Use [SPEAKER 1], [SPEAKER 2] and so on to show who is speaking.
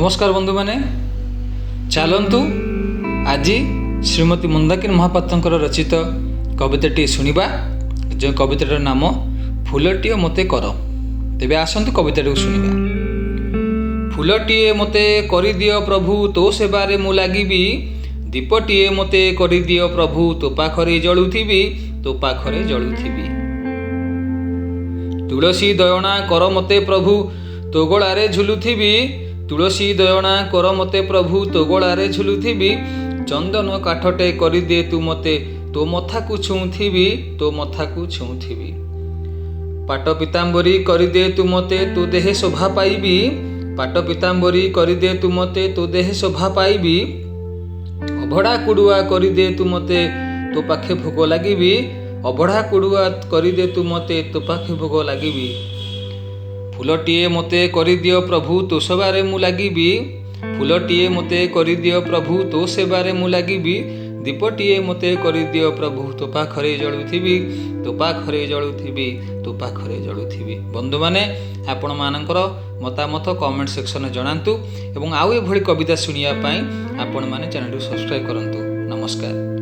[SPEAKER 1] नमस्कार बंधु माने चलतु आज श्रीमती मंदाकिनी महापात्र रचित कविताटी शुणा जो कवितार नाम फूलटीए मते कर। तेबे आसतु कविताटी शुणा। फूलटीए मते करदियो प्रभु तो सेबारे मु लागिबी, दीपटीए मते करदियो प्रभु तो पाखरे जलुथिबी, तो पाखरे जलुथिबी। तुलसी दयना कर मते प्रभु तो गोलारे झुलुथिबी, तुलसी दयना कर मते प्रभु तो गोलारे झुलुथिबी। चंदन काठटे करदे तू मते तो मथा को छुँथिबी, तो मथा को छुँथिबी। पाट पीताम्बरी करदे तू मते तो देहे शोभा पाइबी, पाट पीताम्बरी करदे तू मते तो देहे शोभा पाइबी। अभड़ा कुड़ुआ करदे तू मते तो पाखे भोग लागिबी, अभड़ा कुड़ुआ करदे तू मते तो पाखे भोग लागिबी। फूलटीए मते करदियो प्रभु तो सेबारे मु लागिबी, फूलटीए मते करदियो प्रभु तो सेबारे मु लागिबी। दीपटीए मते करदियो प्रभु तो पाखरे जलुथिबी, तो पाखरे जलुथिबी, तो पाखरे जलुथिबी। बंधु माने आपण मानकर मतामत कमेंट सेक्शन में जणांतु एवं आउ एभली कविता शुणिया पई आपण माने चैनल को सब्सक्राइब करंतु। नमस्कार।